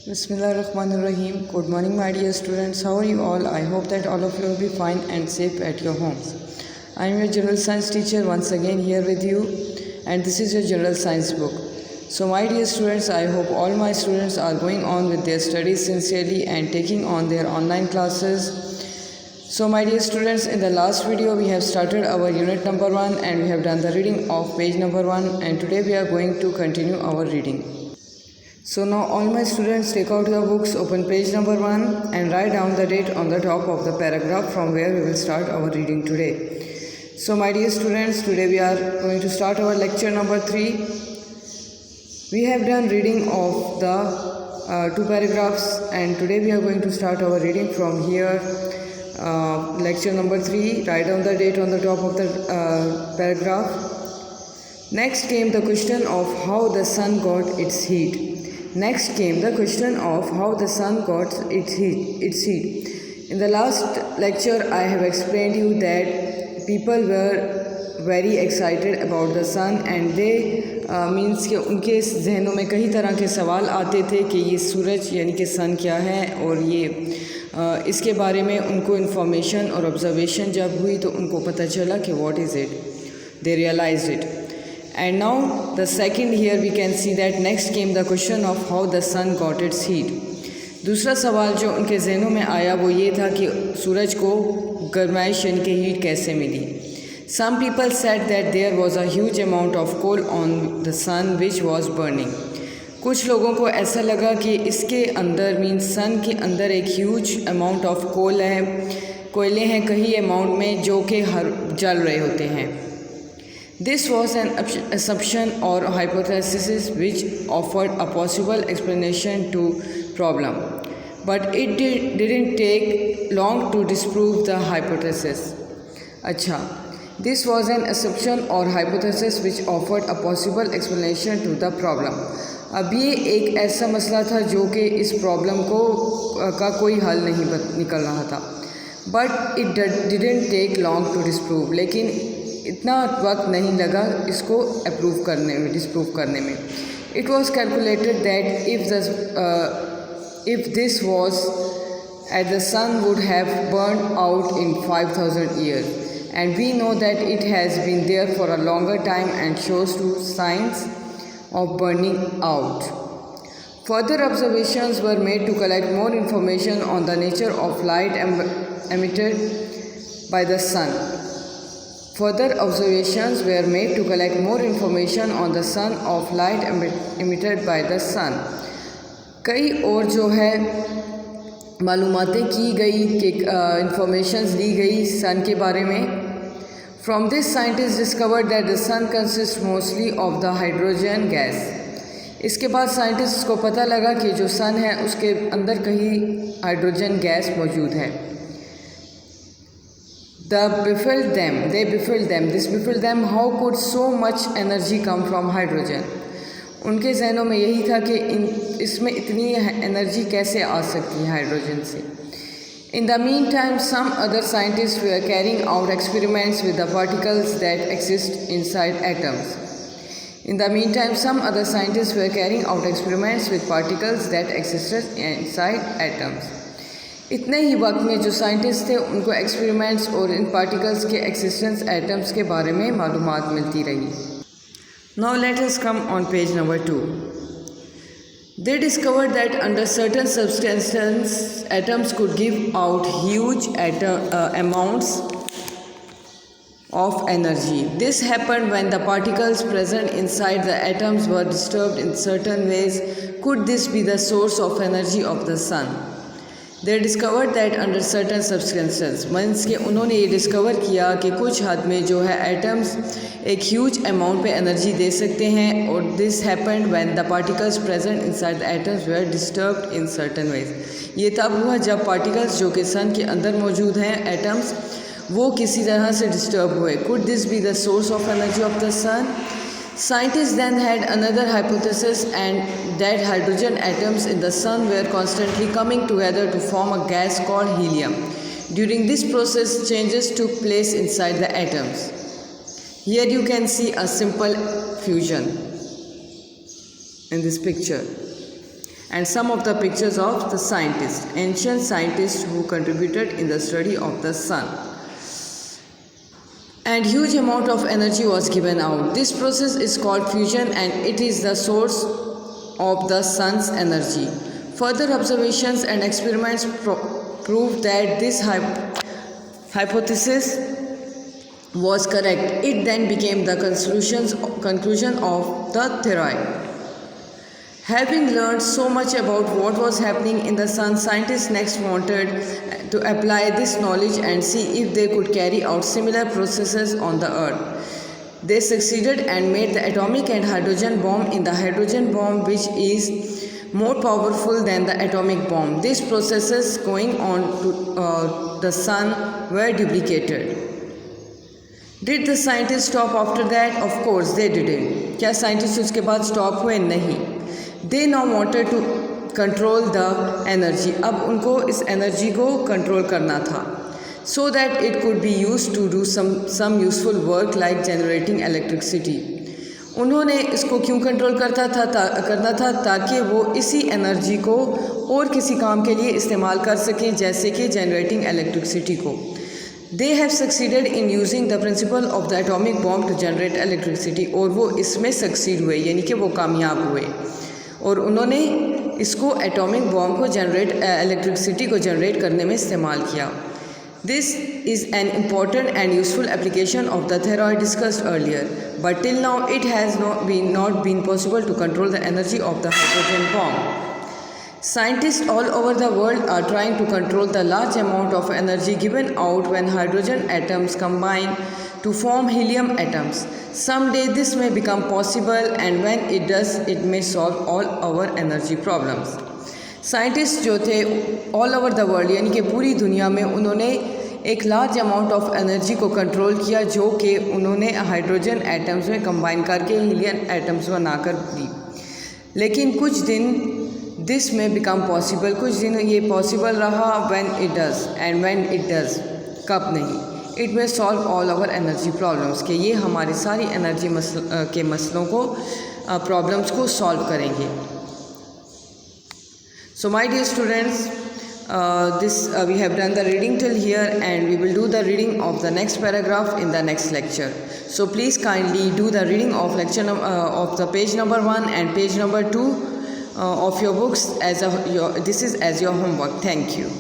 Bismillahirrahmanirrahim. Good morning, my dear students. How are you all? I hope that all of you will be fine and safe at your homes. I am your general science teacher once again here with you, and this is your general science book. So, my dear students, I hope all my students are going on with their studies sincerely and taking on their online classes. So, my dear students, in the last video we have started our unit number 1 and we have done the reading of page number 1, and today we are going to continue our reading. So now all my students, take out your books, open page number 1 and write down the date on the top of the paragraph from where we will start our reading today. So my dear students, today we are going to start our lecture number 3. We have done reading of the 2 paragraphs, and today we are going to start our reading from here. Lecture number 3, write down the date on the top of the paragraph. Next came the question of how the sun got its heat. Next came the question of how the sun got its heat. In the last lecture, I have explained you that people were very excited about the sun, and they means कि उनके जहनों में कई तरह के सवाल आते थे कि ये सूरज यानी कि सन क्या है, और ये इसके बारे में उनको इन्फॉर्मेशन और ऑब्जर्वेशन जब हुई तो उनको पता चला कि what is it, they realized it. And now the second here we can see that next came the question of how the sun got its heat. दूसरा सवाल जो उनके जहनों में आया वो ये था कि सूरज को गर्माइश यानी कि हीट कैसे मिली. Some people said that there was a huge amount of coal on the sun which was burning. कुछ लोगों को ऐसा लगा कि इसके अंदर मीन्स सन के अंदर एक ह्यूज अमाउंट ऑफ कोल है, कोयले हैं कई अमाउंट में जो कि हर जल रहे होते हैं. This was an assumption or hypothesis which offered a possible explanation to problem, but it didn't take long to disprove the hypothesis. अच्छा, this was an assumption or hypothesis which offered a possible explanation to the problem. अब ये एक ऐसा मसला था जो कि इस प्रॉब्लम को का कोई हल नहीं निकल रहा था. But it didn't take long to disprove. लेकिन इतना वक्त नहीं लगा इसको अप्रूव करने में, डिस्प्रूव करने में. It was calculated that if this was at the sun would have burn out in 5000 years, and we know that it has been there for a longer time and shows to science of burning out. Further observations were made to collect more information on the nature of light emitted by the sun. Further observations were made to collect more information on the sun of light emitted by the sun. कई और जो है मालूमातें की गई कि informations दी गई सन के बारे में. From this scientists discovered that the sun consists mostly of the hydrogen gas. इसके बाद साइंटिस्ट को पता लगा कि जो सन है उसके अंदर कहीं हाइड्रोजन गैस मौजूद है. This baffled them. How could so much energy come from hydrogen? उनके जहनों में यही था कि इसमें इतनी एनर्जी कैसे आ सकती है हाइड्रोजन से. In the meantime, some other scientists were carrying out experiments with the particles that exist inside atoms. In the meantime, some other scientists were carrying out experiments with particles that existed inside atoms. इतने ही वक्त में जो scientist थे उनको experiments और इन particles के existence atoms के बारे में मालूमात मिलती रही. Now let us come on page number 2. They discovered that under certain substances atoms could give out huge amounts of energy. This happened when the particles present inside the atoms were disturbed in certain ways. Could this be the source of energy of the sun? They discovered that under certain substances, means के उन्होंने ये discover किया कि कुछ हद में जो है एटम्स एक ह्यूज अमाउंट पे एनर्जी दे सकते हैं, और this happened when the particles present inside the atoms were disturbed in certain ways. ये तब हुआ जब पार्टिकल्स जो कि सन के अंदर मौजूद हैं एटम्स वो किसी तरह से डिस्टर्ब हुए. Could this be the source of energy of the sun? Scientists then had another hypothesis, and that hydrogen atoms in the sun were constantly coming together to form a gas called helium. During this process, changes took place inside the atoms. Here you can see a simple fusion in this picture. and some of the pictures of the scientists, ancient scientists who contributed in the study of the sun. And huge amount of energy was given out. This process is called fusion and it is the source of the sun's energy. Further observations and experiments proved that this hypothesis was correct. It then became the conclusion of the theory. Having learned so much about what was happening in the sun, scientists next wanted to apply this knowledge and see if they could carry out similar processes on the earth. They succeeded and made the atomic and hydrogen bomb. In the hydrogen bomb, which is more powerful than the atomic bomb, these processes going on to the sun were duplicated. Did the scientists stop after that? Of course they didn't. क्या scientists उसके बाद stop हुए? नहीं. They now wanted to control the energy. अब उनको इस energy को control करना था, so that it could be used to do some useful work like generating electricity. उन्होंने इसको क्यों कंट्रोल करना था ताकि वो इसी एनर्जी को और किसी काम के लिए इस्तेमाल कर सकें, जैसे कि जनरेटिंग इलेक्ट्रिसिटी को. They have succeeded in using the principle of the atomic bomb to generate electricity. और वो इसमें सक्सीड हुए, यानी कि वो कामयाब हुए और उन्होंने इसको एटॉमिक बॉम्ब को इलेक्ट्रिसिटी को जनरेट करने में इस्तेमाल किया. This is an important and useful application of the theory discussed earlier, but till now it has not been possible to control the energy of the hydrogen bomb. Scientists all over the world are trying to control the large amount of energy given out when hydrogen atoms combine to form helium atoms. Someday this may become possible, and when it does, it may solve all our energy problems. Scientist जो थे all over the world, यानी कि पूरी दुनिया में, उन्होंने एक large amount of energy को कंट्रोल किया, जो कि उन्होंने हाइड्रोजन एटम्स में कंबाइन करके हीलियम एटम्स बनाकर दी. लेकिन कुछ दिन दिस में बिकम पॉसिबल, कुछ दिन ये पॉसिबल रहा when it does, and when it does, कब नहीं, इट में solve all over energy problems, कि ये हमारी सारी एनर्जी के मसलों को प्रॉब्लम्स को सॉल्व करेंगे. So my dear students, we have done the reading till here, and we will do the reading of the next paragraph in the next lecture. So please kindly do the reading of of the page number 1 and page number 2 of your books this is as your homework. Thank you.